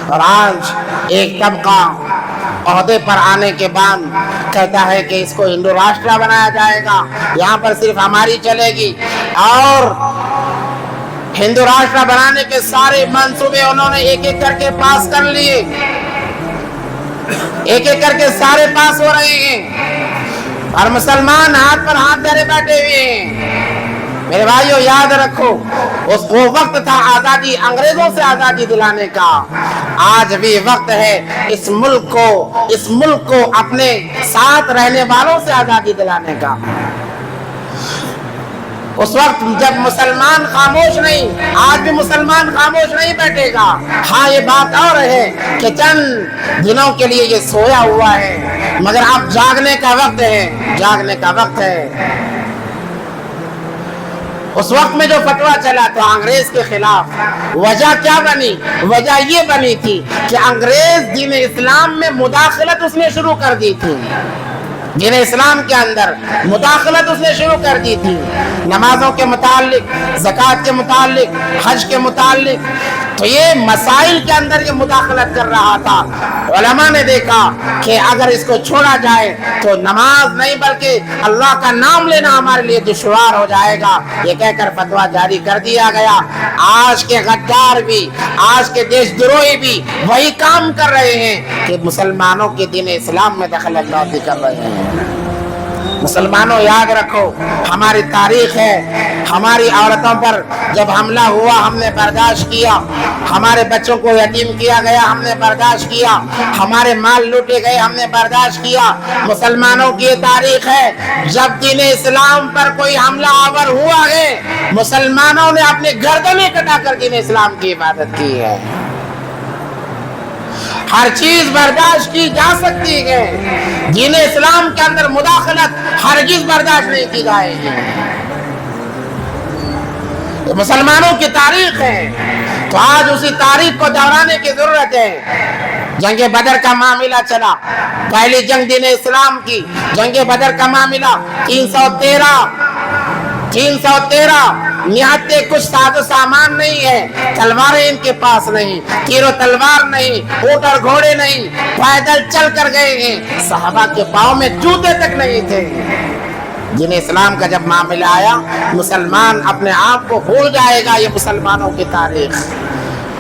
اور آج ایک طبقہ عہدے پر آنے کے بعد کہتا ہے کہ اس کو ہندو راشٹر بنایا جائے گا، یہاں پر صرف ہماری چلے گی، اور ہندو راشٹر بنانے کے سارے منصوبے انہوں نے ایک ایک کر کے پاس کر لیے، ایک ایک کر کے سارے پاس ہو رہے ہیں، اور مسلمان ہاتھ پر ہاتھ دھرے بیٹھے ہوئے ہیں۔ میرے بھائیو یاد رکھو، وہ وقت تھا آزادی، انگریزوں سے آزادی دلانے کا، آج بھی وقت ہے اس ملک کو اپنے ساتھ رہنے والوں سے آزادی دلانے کا۔ اس وقت جب مسلمان خاموش نہیں، آج بھی مسلمان خاموش نہیں بیٹھے گا۔ ہاں یہ بات اور ہے کہ چند دنوں کے لیے یہ سویا ہوا ہے، مگر اب جاگنے کا وقت ہے، جاگنے کا وقت ہے۔ اس وقت میں جو فتویٰ چلا تو انگریز کے خلاف، وجہ کیا بنی؟ وجہ یہ بنی تھی کہ انگریز دین اسلام میں مداخلت اس نے شروع کر دی تھی، دین اسلام کے اندر مداخلت اس نے شروع کر دی تھی، نمازوں کے متعلق، زکوٰۃ کے متعلق، حج کے متعلق، تو یہ مسائل کے اندر یہ مداخلت کر رہا تھا۔ علماء نے دیکھا کہ اگر اس کو چھوڑا جائے تو نماز نہیں بلکہ اللہ کا نام لینا ہمارے لیے دشوار ہو جائے گا، یہ کہہ کر فتویٰ جاری کر دیا گیا۔ آج کے غدار بھی، آج کے دیش دروہی بھی وہی کام کر رہے ہیں کہ مسلمانوں کے دین اسلام میں دخل اندازی کر رہے ہیں۔ مسلمانوں یاد رکھو، ہماری تاریخ ہے، ہماری عورتوں پر جب حملہ ہوا ہم نے برداشت کیا، ہمارے بچوں کو یتیم کیا گیا ہم نے برداشت کیا، ہمارے مال لوٹے گئے ہم نے برداشت کیا۔ مسلمانوں کی یہ تاریخ ہے، جب دین اسلام پر کوئی حملہ آور ہوا ہے، مسلمانوں نے اپنے گردنیں کٹا کر دین اسلام کی عبادت کی ہے۔ ہر چیز برداشت کی جا سکتی ہے، دین اسلام کے اندر مداخلت ہرگز برداشت نہیں کی جائے گی۔ یہ مسلمانوں کی تاریخ ہے، تو آج اسی تاریخ کو دہرانے کی ضرورت ہے۔ جنگ بدر کا معاملہ چلا، پہلی جنگ دین اسلام کی، جنگ بدر کا معاملہ 313 نہایت کچھ ساز و سامان نہیں ہے، تلواریں ان کے پاس نہیں، تیر و تلوار نہیں، اونٹ اور گھوڑے نہیں، پیدل چل کر گئے ہیں، صحابہ کے پاؤں میں جوتے تک نہیں تھے۔ دین اسلام کا جب معاملہ آیا، مسلمان اپنے آپ کو بھول جائے گا۔ یہ مسلمانوں کی تاریخ،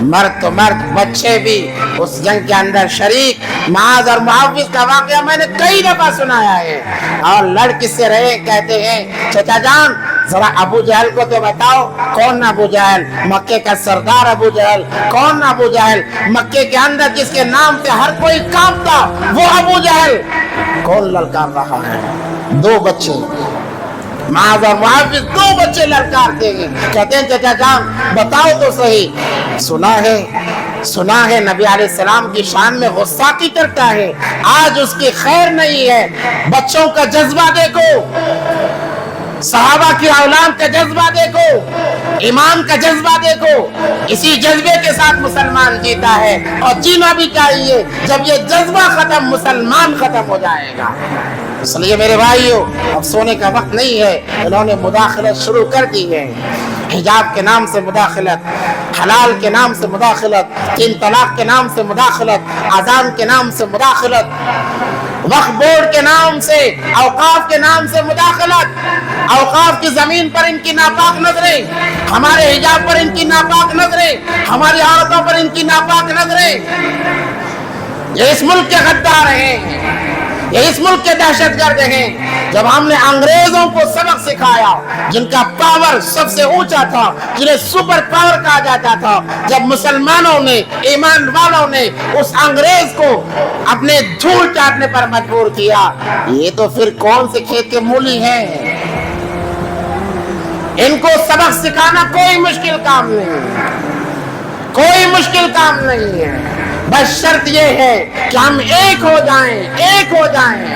مرد تو مرد، بچے بھی اس جنگ کے اندر شریک۔ معاذ اور معاوض کا واقعہ میں نے کئی دفعہ سنایا ہے، اور لڑ کس سے رہے کہتے ہیں چچا جان ذرا ابو جہل کو تو بتاؤ، کون ابو جہل؟ مکے کا سردار ابو جہل۔ کون ابو جہل؟ مکے کے اندر جس کے نام سے ہر کوئی کانپتا، وہ ابو جہل کون للکار رہا ہے؟ 2 بچے، معاذ اور معاوض 2 بچے للکارتے ہیں، کہتے ہیں چچا جان بتاؤ تو صحیح۔ سنا ہے نبی علیہ السلام کی شان میں غصاقی کرتا ہے، آج اس کی خیر نہیں ہے۔ بچوں کا جذبہ دیکھو، صحابہ کی اولاد کا جذبہ دیکھو، ایمان کا جذبہ دیکھو، اسی جذبے کے ساتھ مسلمان جیتا ہے، اور جینا بھی چاہیے۔ جب یہ جذبہ ختم، مسلمان ختم ہو جائے گا۔ اس لیے میرے بھائیو، اب سونے کا وقت نہیں ہے، انہوں نے مداخلت شروع کر دی ہے۔ حجاب کے نام سے مداخلت، حلال کے نام سے مداخلت، 3 طلاق کے نام سے مداخلت، اذان کے نام سے مداخلت، وقف بورڈ کے نام سے، اوقاف کے نام سے مداخلت، اوقاف کی زمین پر ان کی ناپاک نظریں، ہمارے حجاب پر ان کی ناپاک نظریں، ہماری عورتوں پر ان کی ناپاک نظریں۔ یہ اس ملک کے غدار ہیں، یہ اس ملک کے دہشت گرد ہیں. جب ہم نے انگریزوں کو سبق سکھایا جن کا پاور سب سے اونچا تھا, جنہیں سپر پاور کہا جاتا تھا, جب مسلمانوں نے, ایمان والوں نے اس انگریز کو اپنے دھول چاٹنے پر مجبور کیا, یہ تو پھر کون سے کھیت کے مولی ہیں؟ ان کو سبق سکھانا کوئی مشکل کام نہیں, کوئی مشکل کام نہیں ہے. بس شرط یہ ہے کہ ہم ایک ہو جائیں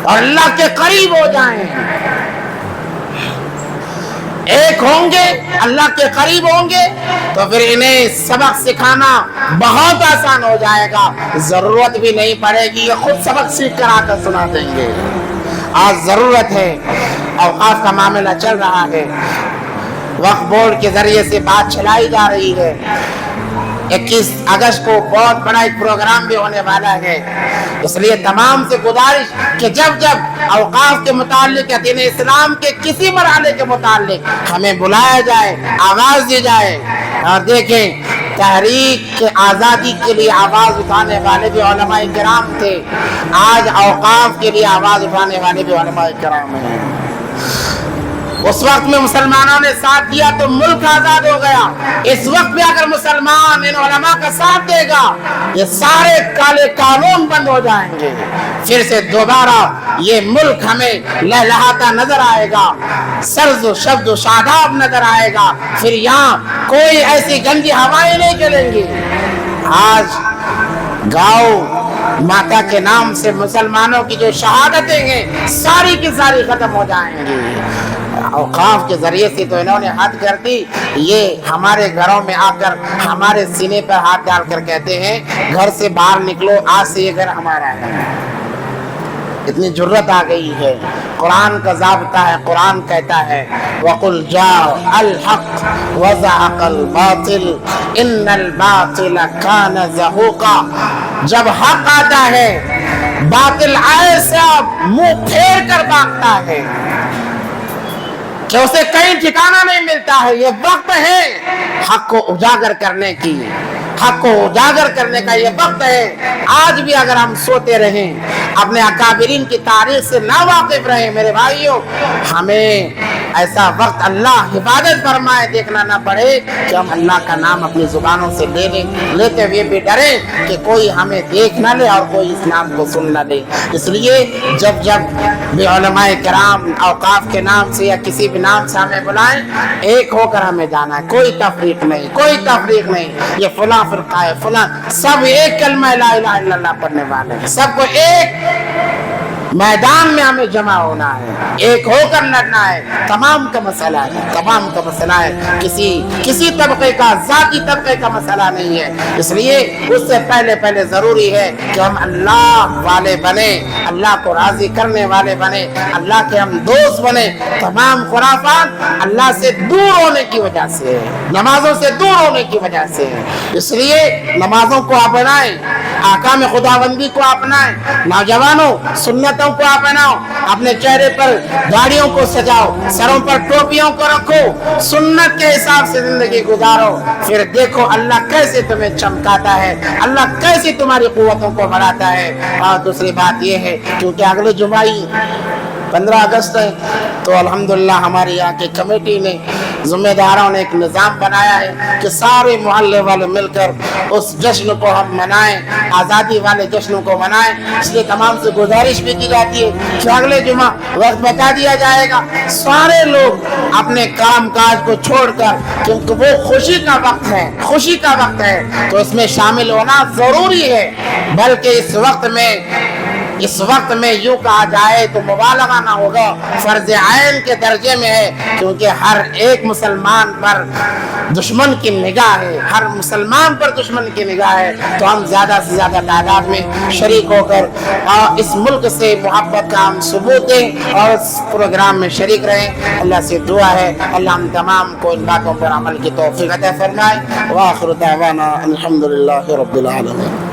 اور اللہ کے قریب ہو جائیں. ایک ہوں گے, اللہ کے قریب ہوں گے, تو پھر انہیں سبق سکھانا بہت آسان ہو جائے گا. ضرورت بھی نہیں پڑے گی, یہ خود سبق سیکھ کر آ کر سنا دیں گے. آج ضرورت ہے, اوقاف کا معاملہ چل رہا ہے, وقف بورڈ کے ذریعے سے بات چلائی جا رہی ہے. 21 اگست کو بہت بڑا ایک پروگرام بھی ہونے والا ہے. اس لیے تمام سے گزارش کہ جب جب اوقاف کے متعلق یا دین اسلام کے کسی مرحلے کے متعلق ہمیں بلایا جائے, آواز دی جائے. اور دیکھیں, تحریک کے آزادی کے لیے آواز اٹھانے والے بھی علماء کرام تھے, آج اوقاف کے لیے آواز اٹھانے والے بھی علماء کرام ہیں. اس وقت میں مسلمانوں نے ساتھ دیا تو ملک آزاد ہو گیا. اس وقت میں اگر مسلمان ان علماء کا ساتھ دے گا, یہ سارے کالے قانون بند ہو جائیں گے. پھر سے دوبارہ یہ ملک ہمیں لہلہاتا نظر آئے گا, سرز و شبز و شاداب نظر آئے گا. پھر یہاں کوئی ایسی گندی ہوائیں نہیں چلیں گی. آج گاؤں ماتا کے نام سے مسلمانوں کی جو شہادتیں ہیں ساری کی ساری ختم ہو جائیں گی. اوقاف کے ذریعے سے تو انہوں نے حد کر دی. یہ ہمارے گھروں میں آ کر ہمارے سینے پر ہاتھ ڈال کر کہتے ہیں گھر سے باہر نکلو, آج سے یہ گھر ہمارا ہے. اتنی جرت آ گئی ہے. قرآن کا ضابطہ ہے, قرآن کہتا ہے وَقُلْ جَاءَ الْحَقُّ وَزَهَقَ الْبَاطِلُ إِنَّ الْبَاطِلَ كَانَ زَهُوقًا. جب حق آتا ہے باطل ایسا منہ پھیر کر بھاگتا ہے کہ اسے کہیں ٹھکانہ نہیں ملتا ہے. یہ وقت ہے حق کو اجاگر کرنے کی, حق کو اجاگر کرنے کا یہ وقت ہے. آج بھی اگر ہم سوتے رہیں, اپنے اکابرین کی تاریخ سے نا واقف رہیں, میرے بھائیوں, ہمیں ایسا وقت اللہ حفاظت فرمائے دیکھنا نہ پڑے کہ ہم اللہ کا نام اپنی زبانوں سے لیتے ہوئے بھی ڈریں کہ کوئی ہمیں دیکھ نہ لے اور کوئی اس نام کو سن نہ لے. اس لیے جب بھی علماء کرام اوقاف کے نام سے یا کسی بھی نام سے ہمیں بلائیں, ایک ہو کر ہمیں جانا ہے. کوئی تفریق نہیں, کوئی تفریق نہیں. یہ فلاں فرقہ ہے, فلاں, سب ایک کلمہ لا الہ الا اللہ پڑھنے والے ہیں. سب کو ایک میدان میں ہمیں جمع ہونا ہے, ایک ہو کر لڑنا ہے. تمام کا مسئلہ ہے, تمام کا مسئلہ ہے. کسی طبقے کا, ذاتی طبقے کا مسئلہ نہیں ہے. اس لیے اس سے پہلے ضروری ہے کہ ہم اللہ والے بنے, اللہ کو راضی کرنے والے بنے, اللہ کے ہم دوست بنے. تمام خرافات اللہ سے دور ہونے کی وجہ سے, نمازوں سے دور ہونے کی وجہ سے. اس لیے نمازوں کو اپنائیں, احکام خداوندی کو اپنائیں. نوجوانوں, سنتوں کو اپناؤ, اپنے چہرے پر داڑھیوں کو سجاؤ, سروں پر ٹوپیوں کو رکھو, سنت کے حساب سے زندگی گزارو. پھر دیکھو اللہ کیسے تمہیں چمکاتا ہے, اللہ کیسے تمہاری قوتوں کو بڑھاتا ہے. اور دوسری بات یہ ہے کیونکہ اگلے جمعہ 15 اگست ہے, تو الحمدللہ ہماری یہاں کی کمیٹی نے, ذمہ داروں نے ایک نظام بنایا ہے کہ سارے محلے والے مل کر اس جشن کو ہم منائیں, آزادی والے جشن کو منائیں. اس لیے تمام سے گزارش بھی کی جاتی ہے کہ اگلے جمعہ وقت بتا دیا جائے گا, سارے لوگ اپنے کام کاج کو چھوڑ کر, کیونکہ وہ خوشی کا وقت ہے, خوشی کا وقت ہے, تو اس میں شامل ہونا ضروری ہے. بلکہ اس وقت میں یوں کہا جائے تو مبالغہ نہ ہوگا, فرض عین کے درجے میں ہے, کیونکہ ہر ایک مسلمان پر دشمن کی نگاہ ہے, ہر مسلمان پر دشمن کی نگاہ ہے. تو ہم زیادہ سے زیادہ تعداد میں شریک ہو کر اس ملک سے محبت کا ہم ثبوت دیں اور اس پروگرام میں شریک رہیں. اللہ سے دعا ہے اللہ ہم تمام کو ان باتوں پر عمل کی توفیق عطا فرمائے. وآخر دعوانا الحمدللہ رب العالمین.